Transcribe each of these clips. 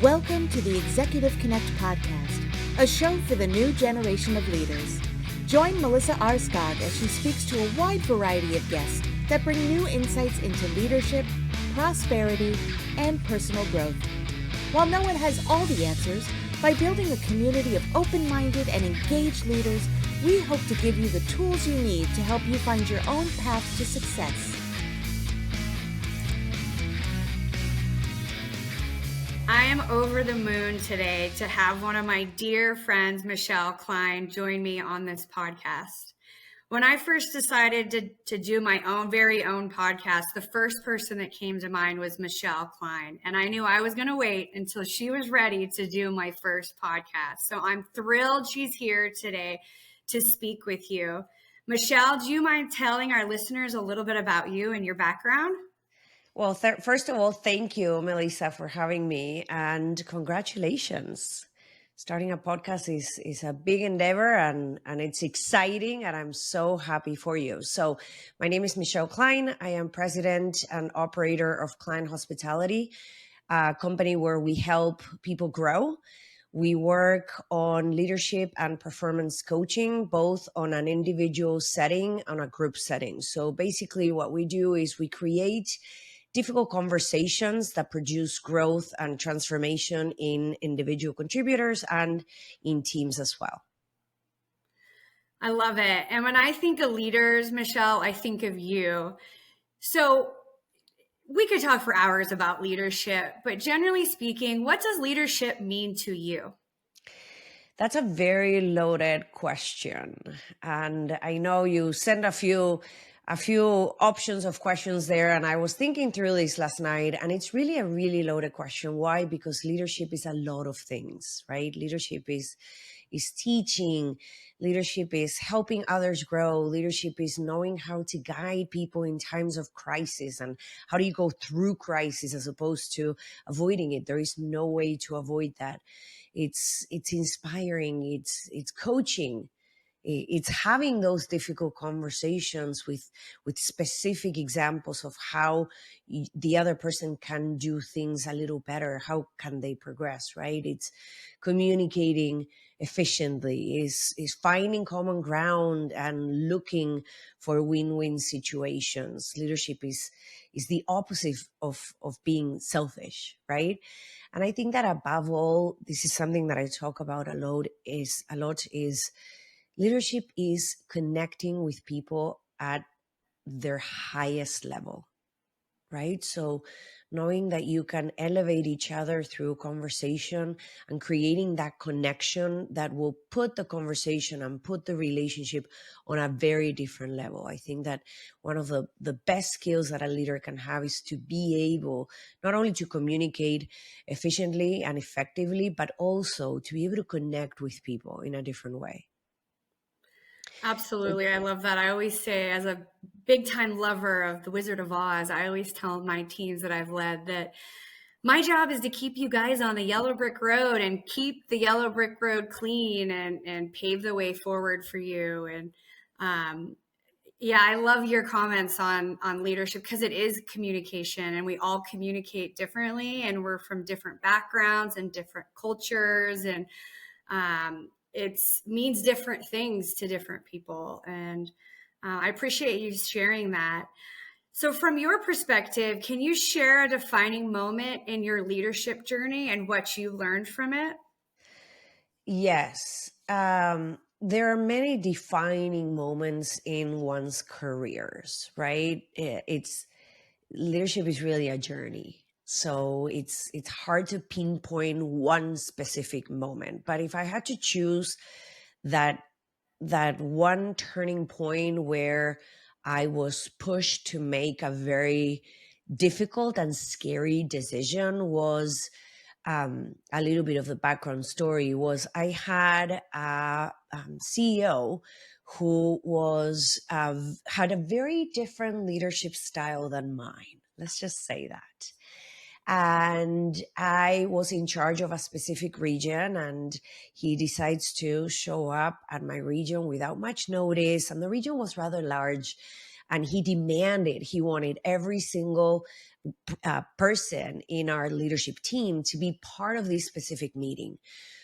Welcome to the Executive Connect podcast, a show for the new generation of leaders. Join Melissa Aarskaug as she speaks to a wide variety of guests that bring new insights into leadership, prosperity, and personal growth. While no one has all the answers, by building a community of open-minded and engaged leaders, we hope to give you the tools you need to help you find your own path to success. I am over the moon today to have one of my dear friends, Michele Kline, join me on this podcast. When I first decided to do my very own podcast, the first person that came to mind was Michele Kline. And I knew I was going to wait until she was ready to do my first podcast. So I'm thrilled she's here today to speak with you. Michele, do you mind telling our listeners a little bit about you and your background? Well, first of all, thank you, Melissa, for having me, and congratulations. Starting a podcast is a big endeavor, and it's exciting, and I'm so happy for you. So my name is Michele Kline. I am president and operator of Kline Hospitality, a company where we help people grow. We work on leadership and performance coaching, both on an individual setting and a group setting. So basically what we do is we create difficult conversations that produce growth and transformation in individual contributors and in teams as well. I love it. And when I think of leaders, Michele, I think of you. So we could talk for hours about leadership, but generally speaking, what does leadership mean to you? That's a very loaded question. And I know you sent a few options of questions there. And I was thinking through this last night, and it's really a really loaded question. Why? Because leadership is a lot of things, right? Leadership is teaching. Leadership is helping others grow. Leadership is knowing how to guide people in times of crisis, and how do you go through crisis as opposed to avoiding it. There is no way to avoid that. It's inspiring. It's coaching. It's having those difficult conversations with specific examples of how the other person can do things a little better. How can they progress, right? It's communicating efficiently, is finding common ground and looking for win-win situations. Leadership is the opposite of being selfish, right? And I think that above all, this is something that I talk about a lot is leadership is connecting with people at their highest level, right? So knowing that you can elevate each other through conversation and creating that connection that will put the conversation and put the relationship on a very different level. I think that one of the best skills that a leader can have is to be able not only to communicate efficiently and effectively, but also to be able to connect with people in a different way. Absolutely. I love that. I always say, as a big time lover of The Wizard of Oz, I always tell my teams that I've led that my job is to keep you guys on the yellow brick road and keep the yellow brick road clean and pave the way forward for you. And yeah, I love your comments on leadership, because it is communication, and we all communicate differently, and we're from different backgrounds and different cultures, and it means different things to different people. And I appreciate you sharing that. So from your perspective, can you share a defining moment in your leadership journey and what you learned from it? Yes. There are many defining moments in one's careers, right? Leadership is really a journey. So it's hard to pinpoint one specific moment. But if I had to choose that one turning point where I was pushed to make a very difficult and scary decision was a little bit of the background story was I had a CEO who was had a very different leadership style than mine. Let's just say that. And I was in charge of a specific region, and he decides to show up at my region without much notice. And the region was rather large. And he wanted every single person in our leadership team to be part of this specific meeting.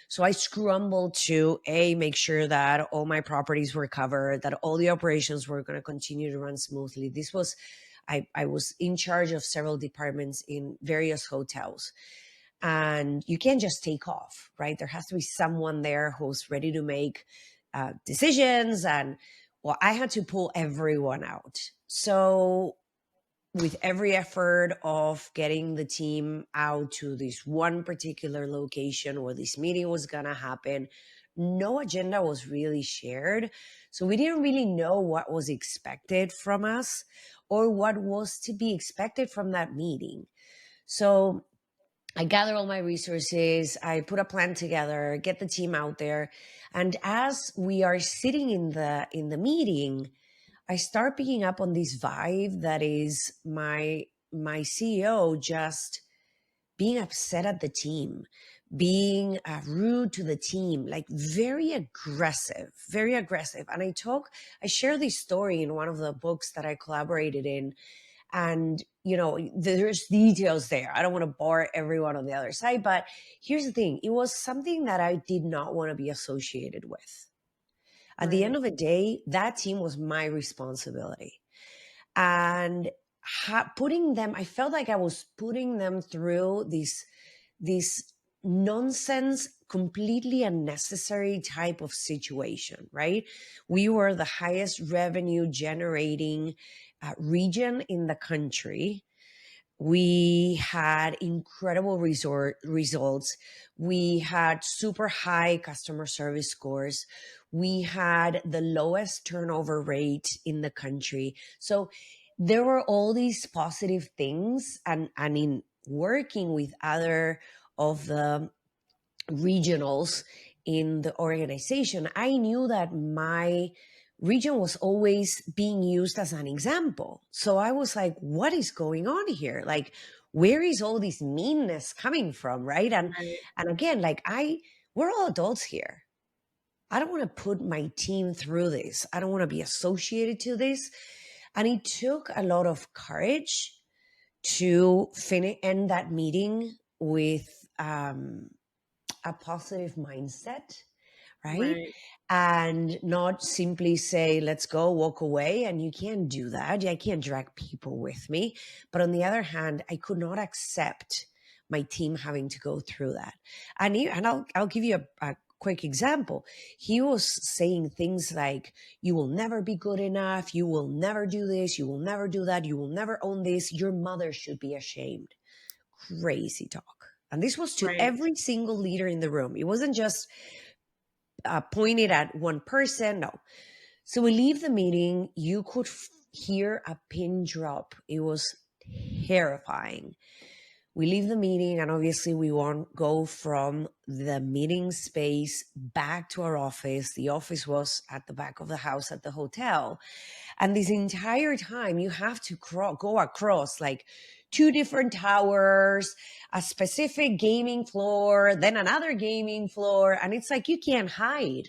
So I scrambled to make sure that all my properties were covered, that all the operations were going to continue to run smoothly. I was in charge of several departments in various hotels. And you can't just take off, right? There has to be someone there who's ready to make decisions. And well, I had to pull everyone out. So with every effort of getting the team out to this one particular location where this meeting was going to happen, no agenda was really shared. So we didn't really know what was expected from us or what was to be expected from that meeting. So I gather all my resources, I put a plan together, get the team out there. And as we are sitting in the meeting, I start picking up on this vibe that is my CEO just being upset at the team, being rude to the team, like very aggressive, very aggressive. And I share this story in one of the books that I collaborated in. And, there's details there. I don't want to bore everyone on the other side, but here's the thing. It was something that I did not want to be associated with. At the end of the day, that team was my responsibility. And I felt like I was putting them through this nonsense, completely unnecessary type of situation, right? We were the highest revenue generating region in the country. We had incredible results. We had super high customer service scores. We had the lowest turnover rate in the country. So there were all these positive things. And in working with other of the regionals in the organization, I knew that my region was always being used as an example. So I was like, what is going on here? Like, where is all this meanness coming from, right? And again, we're all adults here. I don't want to put my team through this. I don't want to be associated to this. And it took a lot of courage to end that meeting with a positive mindset, right? And not simply say, let's go, walk away. And you can't do that. I can't drag people with me. But on the other hand, I could not accept my team having to go through that. And I'll give you a quick example. He was saying things like, you will never be good enough. You will never do this. You will never do that. You will never own this. Your mother should be ashamed. Crazy talk. And this was to every single leader in the room. It wasn't just pointed at one person. No. So we leave the meeting. You could hear a pin drop. It was terrifying. We leave the meeting, and obviously we won't go from the meeting space back to our office. The office was at the back of the house at the hotel. And this entire time you have to go across like 2 different towers, a specific gaming floor, then another gaming floor. And it's like, you can't hide.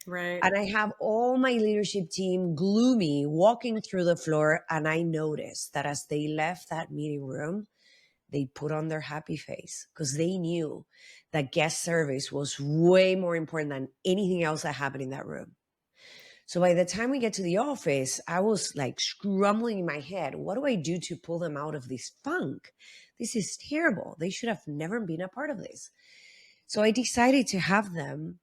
Right. And I have all my leadership team gloomy walking through the floor. And I noticed that as they left that meeting room, they put on their happy face because they knew that guest service was way more important than anything else that happened in that room. So by the time we get to the office, I was like scrambling in my head. What do I do to pull them out of this funk? This is terrible. They should have never been a part of this. So I decided to have them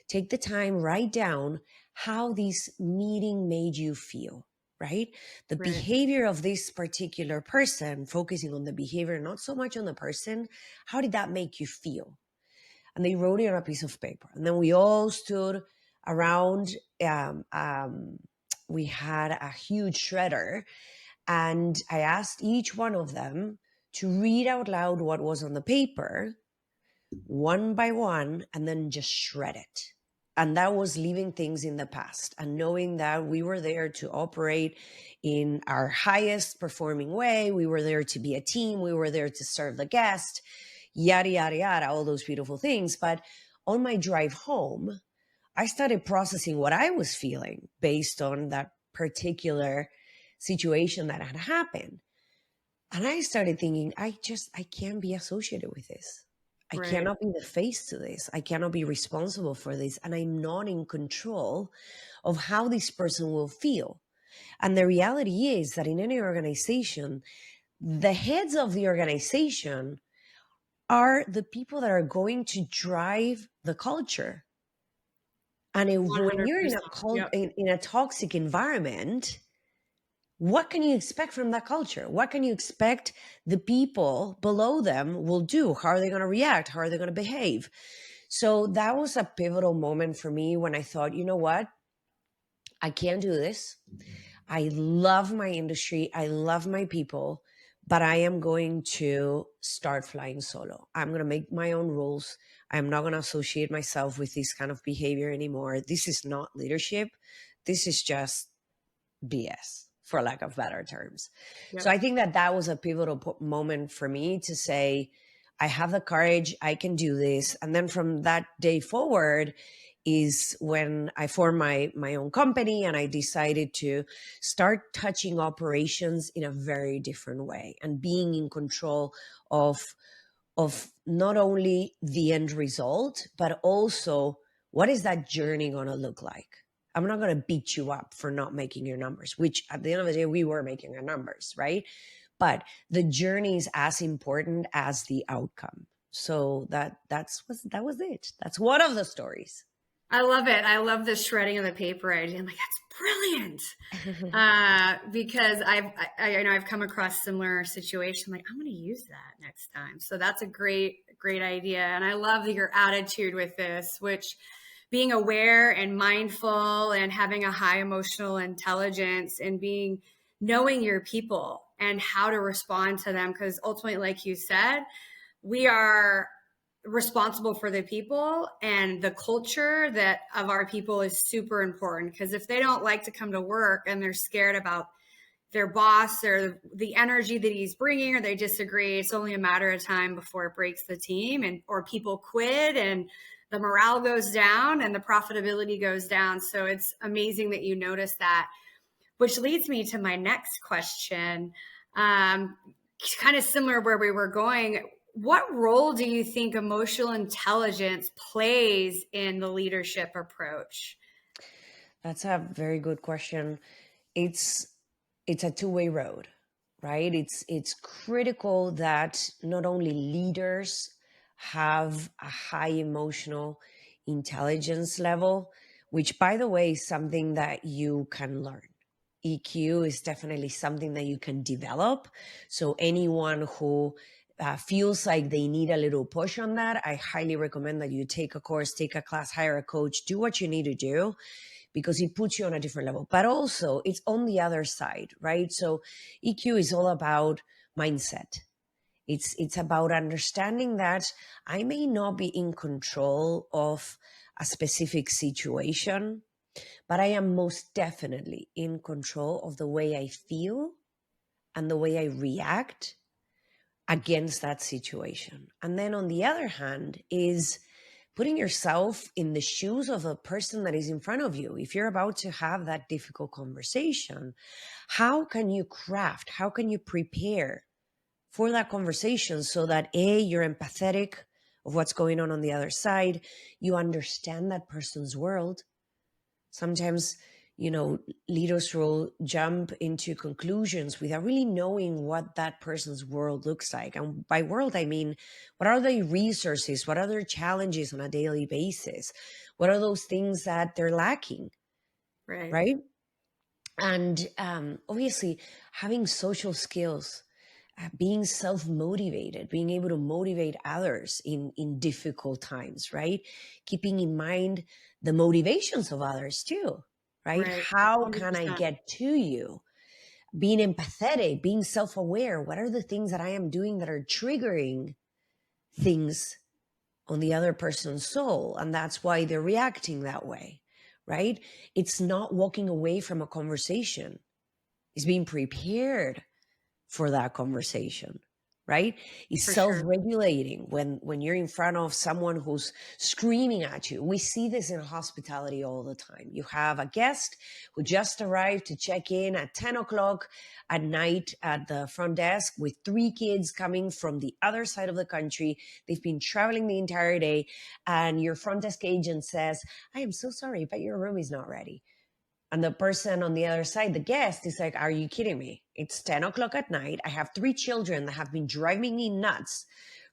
take the time, write down how this meeting made you feel, right? The behavior of this particular person, focusing on the behavior, not so much on the person. How did that make you feel? And they wrote it on a piece of paper. And then we all stood around. We had a huge shredder. And I asked each one of them to read out loud what was on the paper, one by one, and then just shred it. And that was leaving things in the past and knowing that we were there to operate in our highest performing way. We were there to be a team. We were there to serve the guest, yada, yada, yada, all those beautiful things. But on my drive home, I started processing what I was feeling based on that particular situation that had happened. And I started thinking, I can't be associated with this. I Right. cannot be the face to this. I cannot be responsible for this. And I'm not in control of how this person will feel. And the reality is that in any organization, the heads of the organization are the people that are going to drive the culture. And when you're 100%. Yep. in a toxic environment, what can you expect from that culture? What can you expect the people below them will do? How are they going to react? How are they going to behave? So that was a pivotal moment for me when I thought, you know what? I can't do this. I love my industry. I love my people, but I am going to start flying solo. I'm going to make my own rules. I'm not going to associate myself with this kind of behavior anymore. This is not leadership. This is just BS, for lack of better terms. Yep. So I think that was a pivotal moment for me to say, I have the courage, I can do this. And then from that day forward is when I formed my own company, and I decided to start touching operations in a very different way and being in control of not only the end result, but also what is that journey going to look like? I'm not going to beat you up for not making your numbers, which at the end of the day, we were making our numbers, right? But the journey is as important as the outcome. So that was it. That's one of the stories. I love it. I love the shredding of the paper idea. I'm like, that's brilliant. Because I've come across similar situation. Like, I'm going to use that next time. So that's a great idea. And I love your attitude with this, which being aware and mindful and having a high emotional intelligence and knowing your people and how to respond to them. Because ultimately, like you said, we are responsible for the people, and the culture that of our people is super important. Because if they don't like to come to work and they're scared about their boss or the energy that he's bringing, or they disagree, it's only a matter of time before it breaks the team, or people quit and the morale goes down and the profitability goes down. So it's amazing that you notice that, which leads me to my next question. Kind of similar where we were going. What role do you think emotional intelligence plays in the leadership approach? That's a very good question. It's a two-way road, right? It's critical that not only leaders have a high emotional intelligence level, which, by the way, is something that you can learn. EQ is definitely something that you can develop. So anyone who feels like they need a little push on that, I highly recommend that you take a course, take a class, hire a coach, do what you need to do, because it puts you on a different level. But also it's on the other side, right? So EQ is all about mindset. It's about understanding that I may not be in control of a specific situation, but I am most definitely in control of the way I feel and the way I react against that situation. And then on the other hand is putting yourself in the shoes of a person that is in front of you. If you're about to have that difficult conversation, how can you prepare for that conversation so that you're empathetic of what's going on the other side, you understand that person's world. Sometimes, leaders will jump into conclusions without really knowing what that person's world looks like. And by world, I mean, what are the resources? What are their challenges on a daily basis? What are those things that they're lacking? Right? And obviously, having social skills, being self-motivated, being able to motivate others in difficult times, right? Keeping in mind the motivations of others too, right? How can I 100%. get to you? Being empathetic, being self-aware. What are the things that I am doing that are triggering things on the other person's soul? And that's why they're reacting that way, right? It's not walking away from a conversation. It's being prepared for that conversation, right? Is For sure. self-regulating when you're in front of someone who's screaming at you. We see this in hospitality all the time. You have a guest who just arrived to check in at 10 o'clock at night at the front desk with 3 kids coming from the other side of the country. They've been traveling the entire day, and your front desk agent says, "I am so sorry, but your room is not ready." And the person on the other side, the guest, is like, "Are you kidding me? It's 10 o'clock at night. I have 3 children that have been driving me nuts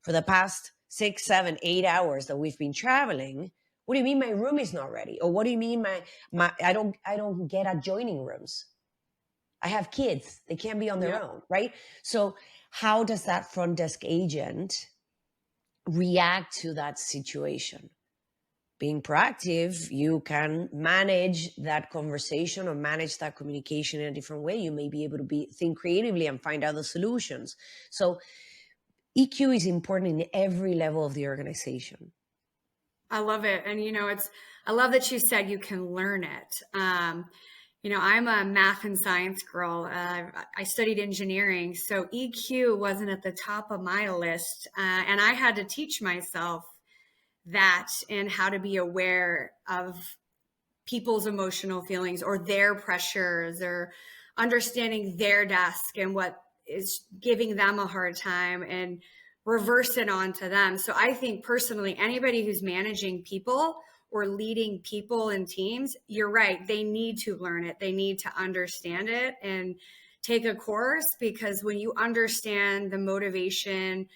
for the past 6, 7, 8 hours that we've been traveling. What do you mean my room is not ready? Or what do you mean my I don't get adjoining rooms? I have kids. They can't be on their Yep. own," right? So how does that front desk agent react to that situation? Being proactive, you can manage that conversation or manage that communication in a different way. You may be able to think creatively and find other solutions. So EQ is important in every level of the organization. I love it. And, I love that you said you can learn it. I'm a math and science girl. I studied engineering, so EQ wasn't at the top of my list. And I had to teach myself that and how to be aware of people's emotional feelings or their pressures or understanding their desk and what is giving them a hard time and reverse it onto them. So I think personally, anybody who's managing people or leading people and teams, you're right. They need to learn it. They need to understand it and take a course, because when you understand the motivation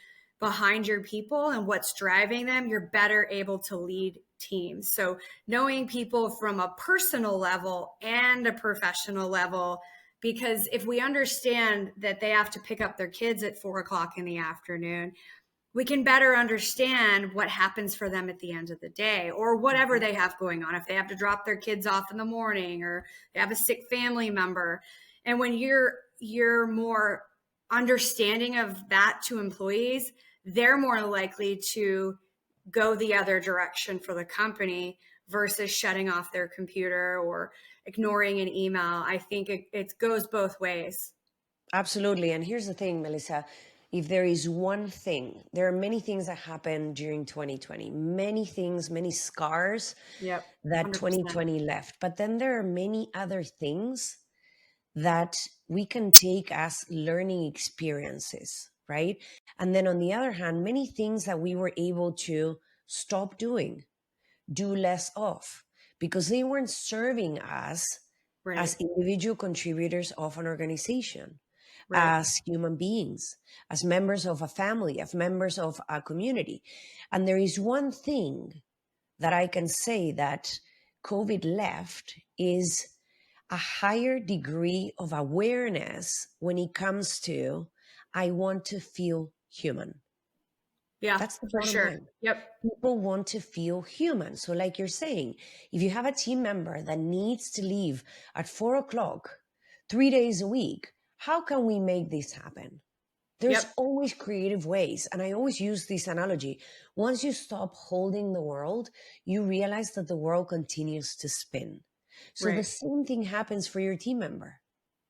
behind your people and what's driving them, you're better able to lead teams. So knowing people from a personal level and a professional level, because if we understand that they have to pick up their kids at 4 o'clock in the afternoon, we can better understand what happens for them at the end of the day or whatever they have going on. If they have to drop their kids off in the morning or they have a sick family member. And when you're more understanding of that to employees, they're more likely to go the other direction for the company versus shutting off their computer or ignoring an email. I think it goes both ways. Absolutely. And here's the thing, Melissa. If there is one thing, there are many things that happened during 2020, many things, many scars Yep. that 100%. 2020 left. But then there are many other things that we can take as learning experiences, right? And then on the other hand, many things that we were able to stop doing, do less of, because they weren't serving us Right. as individual contributors of an organization, Right. as human beings, as members of a family, as members of a community. And there is one thing that I can say that COVID left is a higher degree of awareness when it comes to, I want to feel human. Yeah, That's the for bottom sure. line. Yep. People want to feel human. So like you're saying, if you have a team member that needs to leave at 4 o'clock, 3 days a week, how can we make this happen? There's Yep. always creative ways. And I always use this analogy. Once you stop holding the world, you realize that the world continues to spin. So the Right. same thing happens for your team member.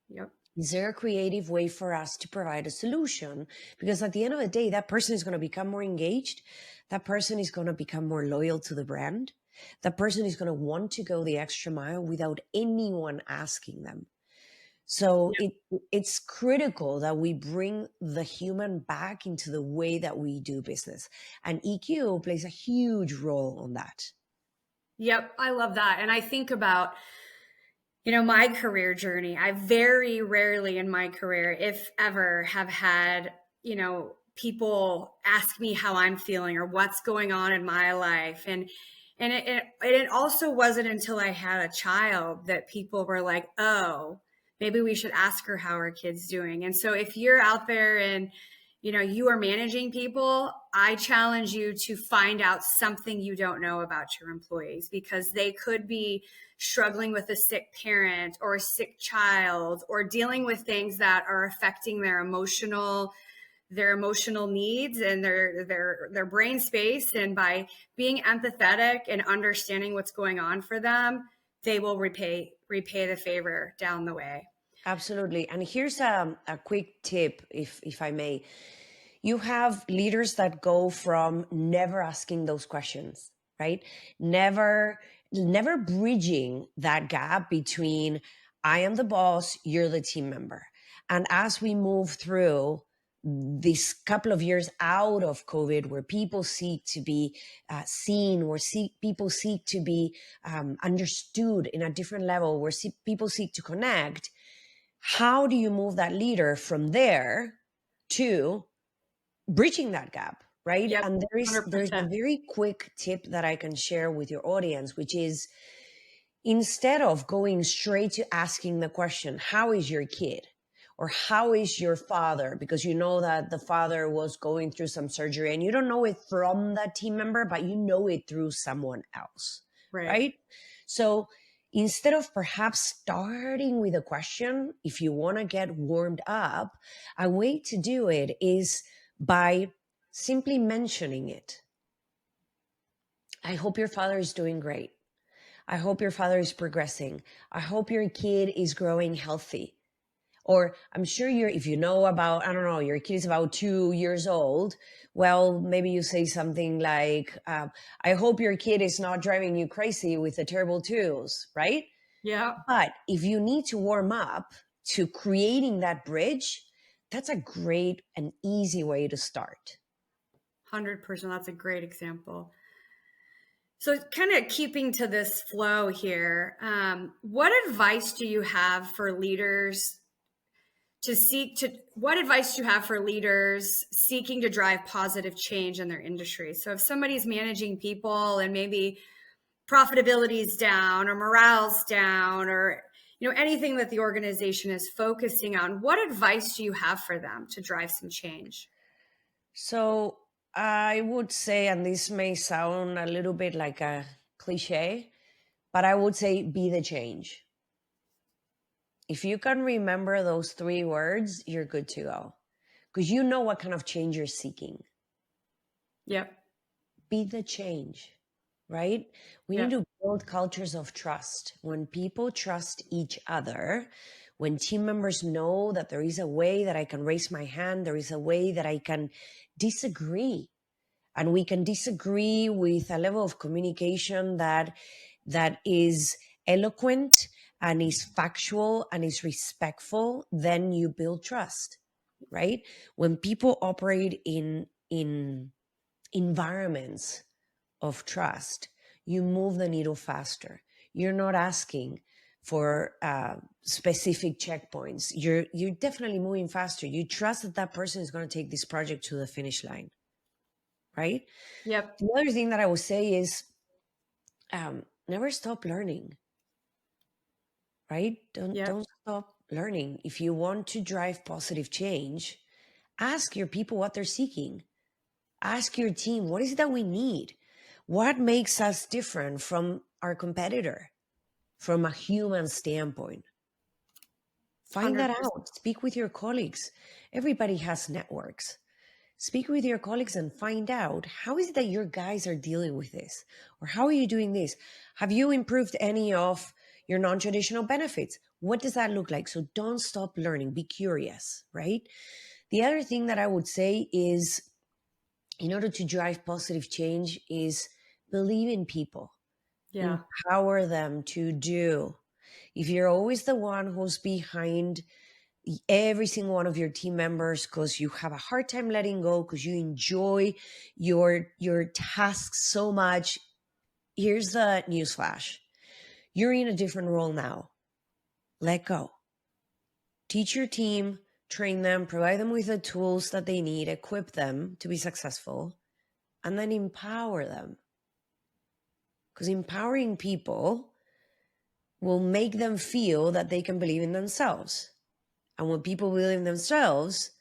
Yep. Is there a creative way for us to provide a solution? Because at the end of the day, that person is going to become more engaged. That person is going to become more loyal to the brand. That person is going to want to go the extra mile without anyone asking them. So it's critical that we bring the human back into the way that we do business. And EQ plays a huge role on that. Yep. I love that. And I think about, my career journey. I very rarely in my career, if ever, have had, people ask me how I'm feeling or what's going on in my life. And it also wasn't until I had a child that people were like, oh, maybe we should ask her how her kid's doing. And so if you're out there and you are managing people, I challenge you to find out something you don't know about your employees, because they could be struggling with a sick parent or a sick child or dealing with things that are affecting their emotional needs and their brain space. And by being empathetic and understanding what's going on for them, they will repay the favor down the way. Absolutely. And here's a quick tip, if I may. You have leaders that go from never asking those questions, right? Never bridging that gap between I am the boss, you're the team member. And as we move through this couple of years out of COVID, where people seek to be seen, where people seek to be understood in a different level, where people seek to connect, how do you move that leader from there to bridging that gap, right? Yep. And there's a 100%. very quick tip that I can share with your audience, which is, instead of going straight to asking the question, how is your kid? Or how is your father? Because you know that the father was going through some surgery and you don't know it from that team member, but you know it through someone else, right? So instead of perhaps starting with a question, if you want to get warmed up, a way to do it is by simply mentioning it. I hope your father is doing great. I hope your father is progressing. I hope your kid is growing healthy. Or I'm sure if you know about, I don't know, your kid is about 2 years old, well, maybe you say something like, I hope your kid is not driving you crazy with the terrible twos, right? Yeah. But if you need to warm up to creating that bridge, that's a great and easy way to start. 100%. That's a great example. So kind of keeping to this flow here, what advice do you have for leaders what advice do you have for leaders seeking to drive positive change in their industry? So if somebody's managing people and maybe profitability is down or morale's down, or anything that the organization is focusing on, what advice do you have for them to drive some change? So I would say, and this may sound a little bit like a cliche, but I would say be the change. If you can remember those 3 words, you're good to go. Because you know what kind of change you're seeking. Yep. Be the change, right? We need to build cultures of trust. When people trust each other, when team members know that there is a way that I can raise my hand, there is a way that I can disagree. And we can disagree with a level of communication that is eloquent and is factual and is respectful, then you build trust, right? When people operate in environments of trust, you move the needle faster. You're not asking for specific checkpoints. You're definitely moving faster. You trust that person is going to take this project to the finish line, right? Yep. The other thing that I would say is never stop learning, right? Don't stop learning. If you want to drive positive change, ask your people what they're seeking. Ask your team, what is it that we need? What makes us different from our competitor from a human standpoint? Find 100%. that out. Speak with your colleagues. Everybody has networks. Speak with your colleagues and find out, how is it that your guys are dealing with this? Or how are you doing this? Have you improved any of your non-traditional benefits? What does that look like? So don't stop learning. Be curious, right? The other thing that I would say is, in order to drive positive change, is believe in people. Empower them to do. If you're always the one who's behind every single one of your team members because you have a hard time letting go, because you enjoy your tasks so much, here's the newsflash: you're in a different role now. Let go. Teach your team, train them, provide them with the tools that they need, equip them to be successful, and then empower them. Because empowering people will make them feel that they can believe in themselves. And when people believe in themselves,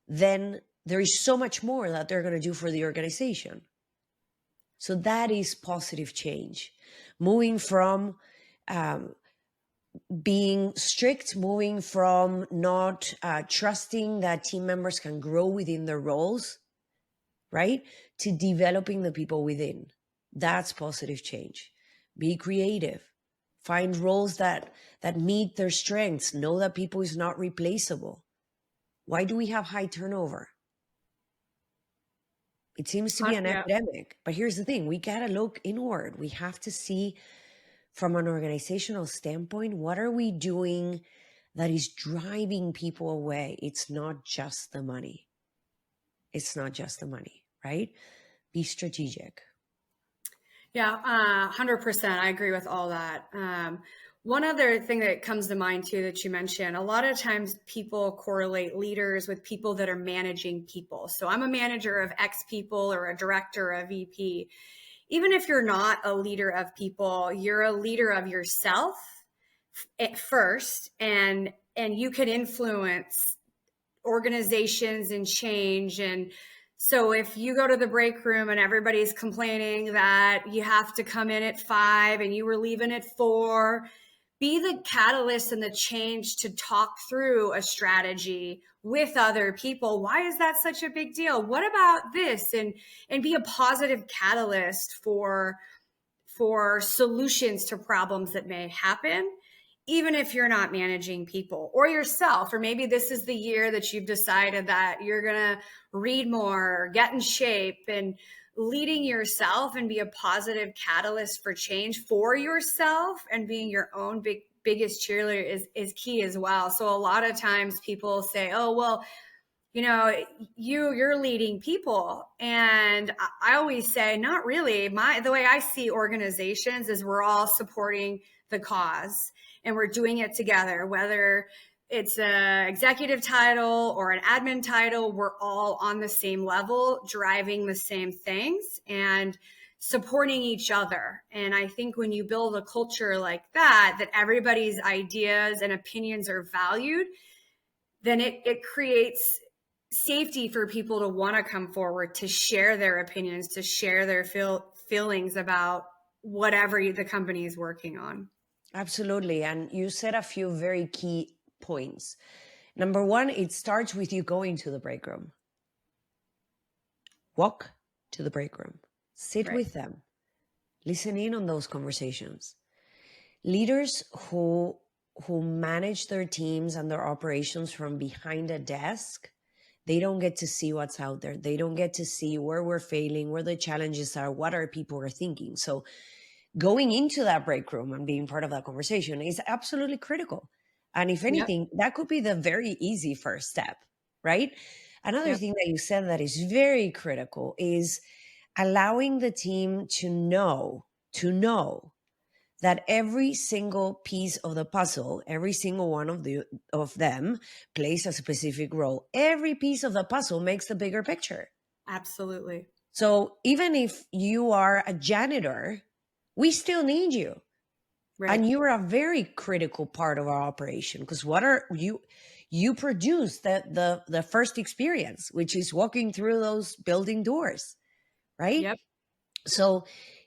then there is so much more that they're going to do for the organization. So that is positive change. Moving from being strict, moving from not trusting that team members can grow within their roles, right? To developing the people within. That's positive change. Be creative. Find roles that meet their strengths. Know that people is not replaceable. Why do we have high turnover? It seems to be an Yeah. epidemic. But here's the thing, we got to look inward. We have to see from an organizational standpoint, what are we doing that is driving people away? It's not just the money. It's not just the money, right? Be strategic. Yeah, 100%. I agree with all that. One other thing that comes to mind too that you mentioned, a lot of times people correlate leaders with people that are managing people. So I'm a manager of X people or a director, a VP. Even if you're not a leader of people, you're a leader of yourself at first, and you can influence organizations and change. And so if you go to the break room and everybody's complaining that you have to come in at 5 and you were leaving at 4, be the catalyst and the change to talk through a strategy with other people. Why is that such a big deal? What about this? And be a positive catalyst for solutions to problems that may happen, even if you're not managing people or yourself. Or maybe this is the year that you've decided that you're going to read more, or get in shape, and leading yourself and be a positive catalyst for change for yourself, and being your own biggest cheerleader is key as well. So a lot of times people say, oh, well, you know, you're leading people. And I always say, not really. The way I see organizations is we're all supporting the cause and we're doing it together, whether it's an executive title or an admin title, we're all on the same level, driving the same things and supporting each other. And I think when you build a culture like that everybody's ideas and opinions are valued, then it creates safety for people to want to come forward, to share their opinions, to share their feelings about whatever the company is working on. Absolutely. And you said a few very key points. Number one, it starts with you going to the break room. Walk to the break room. Sit with them. Listen in on those conversations. Leaders who manage their teams and their operations from behind a desk, they don't get to see what's out there. They don't get to see where we're failing, where the challenges are, what our people are thinking. So going into that break room and being part of that conversation is absolutely critical. And if anything, that could be the very easy first step, right? Another thing that you said that is very critical is allowing the team to know that every single piece of the puzzle, every single one of them plays a specific role. Every piece of the puzzle makes the bigger picture. Absolutely. So even if you are a janitor, we still need you. Right. And you are a very critical part of our operation, because what are you produce the first experience, which is walking through those building doors, right? Yep. So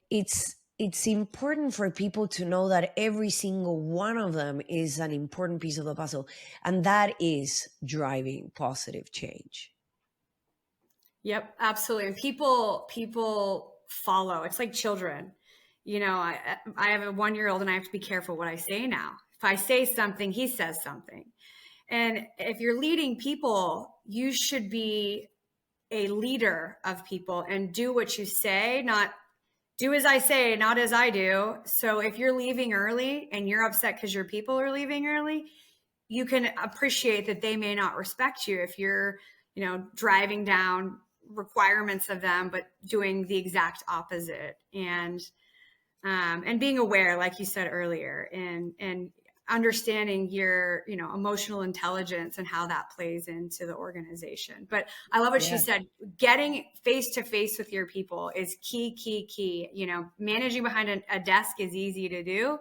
it's important for people to know that every single one of them is an important piece of the puzzle, and that is driving positive change. Yep, absolutely. And people follow. It's like children. You know, I have a 1-year-old and I have to be careful what I say now. If I say something, he says something. And if you're leading people, you should be a leader of people and do what you say, not do as I say, not as I do. So if you're leaving early and you're upset because your people are leaving early, you can appreciate that they may not respect you if you're, you know, driving down requirements of them, but doing the exact opposite. And being aware, like you said earlier, and understanding your, you know, emotional intelligence and how that plays into the organization. But I love what she said, getting face to face with your people is key. You know, managing behind a desk is easy to do.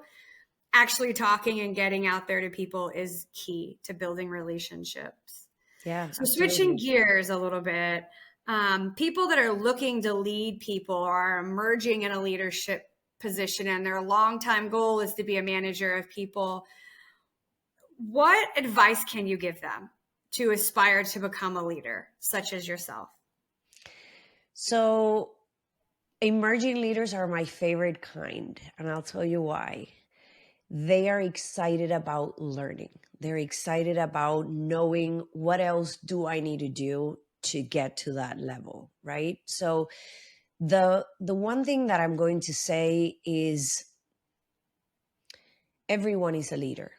Actually talking and getting out there to people is key to building relationships. Yeah. So switching gears a little bit, people that are looking to lead people are emerging in a leadership position and their longtime goal is to be a manager of people. What advice can you give them to aspire to become a leader, such as yourself? So emerging leaders are my favorite kind, and I'll tell you why. They are excited about learning. They're excited about knowing what else do I need to do to get to that level, right? So the one thing that I'm going to say is everyone is a leader.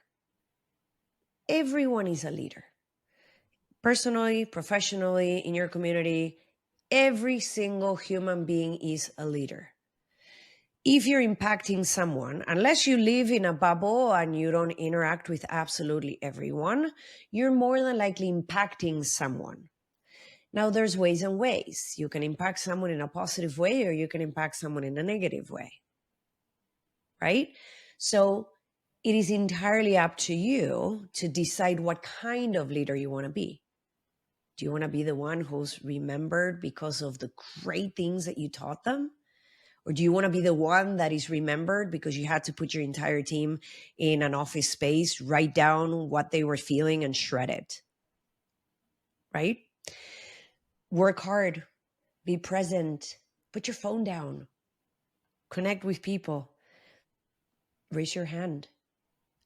Everyone is a leader. Personally, professionally, in your community, every single human being is a leader. If you're impacting someone, unless you live in a bubble and you don't interact with absolutely everyone, you're more than likely impacting someone. Now, there's ways and ways. You can impact someone in a positive way, or you can impact someone in a negative way, right? So it is entirely up to you to decide what kind of leader you want to be. Do you want to be the one who's remembered because of the great things that you taught them? Or do you want to be the one that is remembered because you had to put your entire team in an office space, write down what they were feeling and shred it? Right? Work hard, be present, put your phone down, connect with people, raise your hand,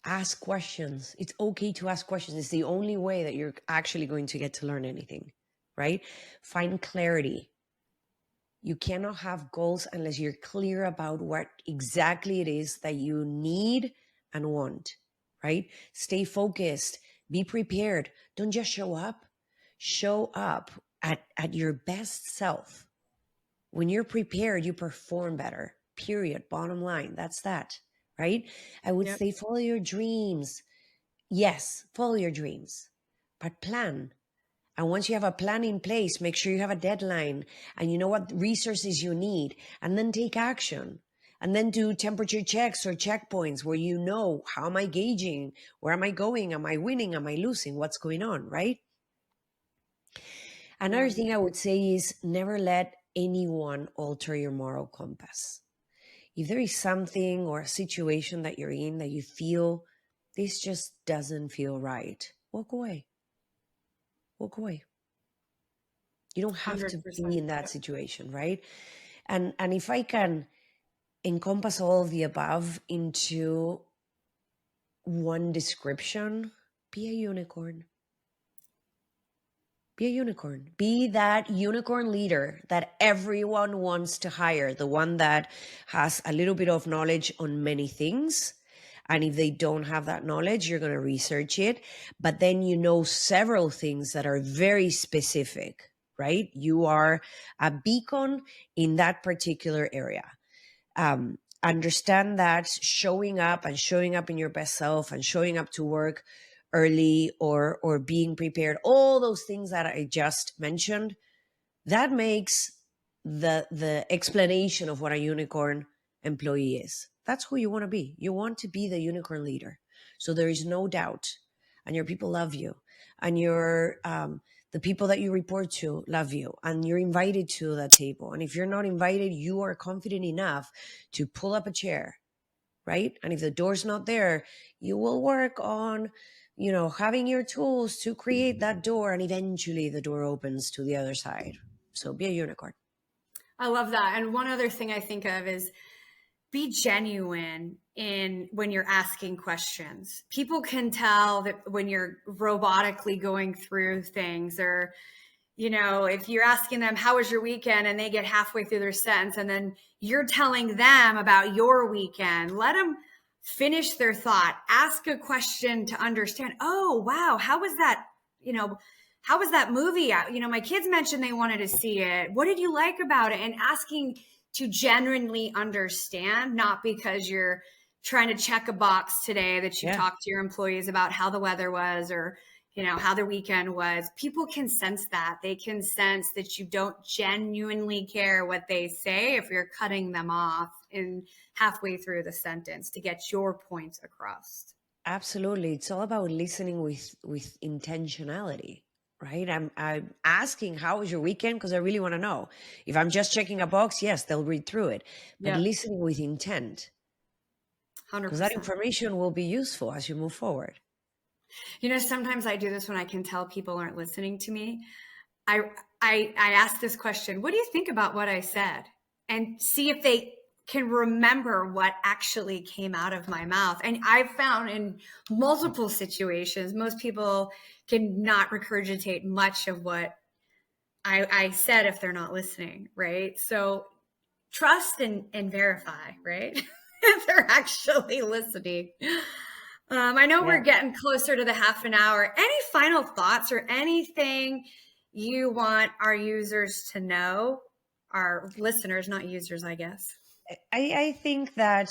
ask questions. It's okay to ask questions. It's the only way that you're actually going to get to learn anything, right? Find clarity. You cannot have goals unless you're clear about what exactly it is that you need and want, right? Stay focused, be prepared. Don't just show up. Show up at your best self. When you're prepared, you perform better, period. Bottom line, that's that, right? I would say follow your dreams. Yes, follow your dreams, but plan. And once you have a plan in place, make sure you have a deadline and you know what resources you need, and then take action. And then do temperature checks or checkpoints where you know, how am I gauging? Where am I going? Am I winning? Am I losing? What's going on, right? Another thing I would say is never let anyone alter your moral compass. If there is something or a situation that you're in that you feel this just doesn't feel right, walk away. Walk away. You don't have to 100%. be in that situation, right? And if I can encompass all of the above into one description, be a unicorn. Be a unicorn. Be that unicorn leader that everyone wants to hire, the one that has a little bit of knowledge on many things. And if they don't have that knowledge, you're going to research it. But then you know several things that are very specific, right? You are a beacon in that particular area. Understand that showing up in your best self and showing up to work early or being prepared, all those things that I just mentioned, that makes the explanation of what a unicorn employee is. That's who you want to be. You want to be the unicorn leader. So there is no doubt, and your people love you, and your the people that you report to love you, and you're invited to that table. And if you're not invited, you are confident enough to pull up a chair, right? And if the door's not there, you will work on, having your tools to create that door, and eventually the door opens to the other side. So be a unicorn. I love that. And one other thing I think of is be genuine when you're asking questions. People can tell that when you're robotically going through things, or, if you're asking them, how was your weekend? And they get halfway through their sentence and then you're telling them about your weekend. Let them finish their thought. Ask a question to understand. Oh, wow. How was that? How was that movie? My kids mentioned they wanted to see it. What did you like about it? And asking to genuinely understand, not because you're trying to check a box today that you talked to your employees about how the weather was, or, how their weekend was. People can sense that. They can sense that you don't genuinely care what they say if you're cutting them off in halfway through the sentence to get your points across. Absolutely. It's all about listening with intentionality. Right? I'm asking, how was your weekend? Because I really want to know. If I'm just checking a box, yes, they'll read through it. But listening with intent, 100%. because that information will be useful as you move forward. Sometimes I do this when I can tell people aren't listening to me. I ask this question: what do you think about what I said? And see if they can remember what actually came out of my mouth. And I've found in multiple situations, most people can not regurgitate much of what I said if they're not listening, right? So trust and verify, right? If they're actually listening. I know we're getting closer to the half an hour. Any final thoughts or anything you want our users to know? Our listeners, not users, I guess. I think that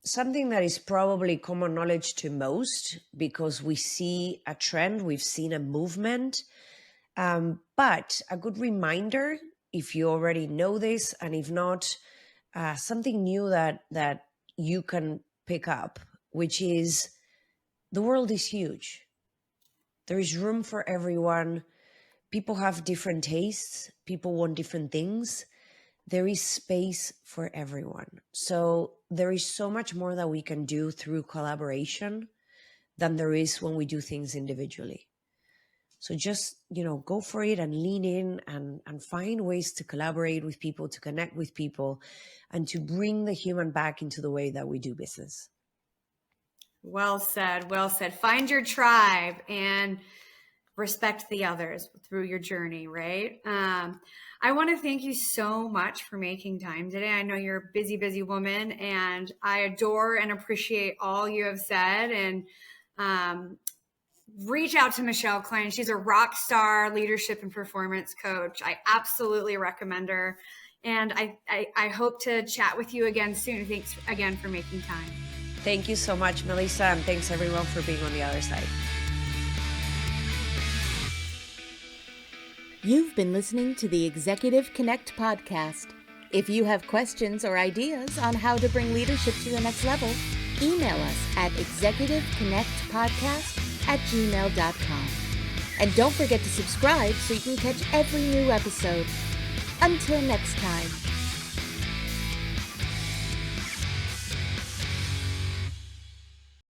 something that is probably common knowledge to most, because we see a trend, we've seen a movement, but a good reminder, if you already know this, and if not, something new that you can pick up, which is the world is huge. There is room for everyone. People have different tastes. People want different things. There is space for everyone. So there is so much more that we can do through collaboration than there is when we do things individually. So just, go for it and lean in and find ways to collaborate with people, to connect with people, and to bring the human back into the way that we do business. Well said. Well said. Find your tribe and respect the others through your journey, right? I want to thank you so much for making time today. I know you're a busy, busy woman, and I adore and appreciate all you have said. And reach out to Michele Kline. She's a rock star leadership and performance coach. I absolutely recommend her. And I hope to chat with you again soon. Thanks again for making time. Thank you so much, Melissa, and thanks everyone for being on the other side. You've been listening to the Executive Connect podcast. If you have questions or ideas on how to bring leadership to the next level, email us at executiveconnectpodcast@gmail.com. And don't forget to subscribe so you can catch every new episode. Until next time.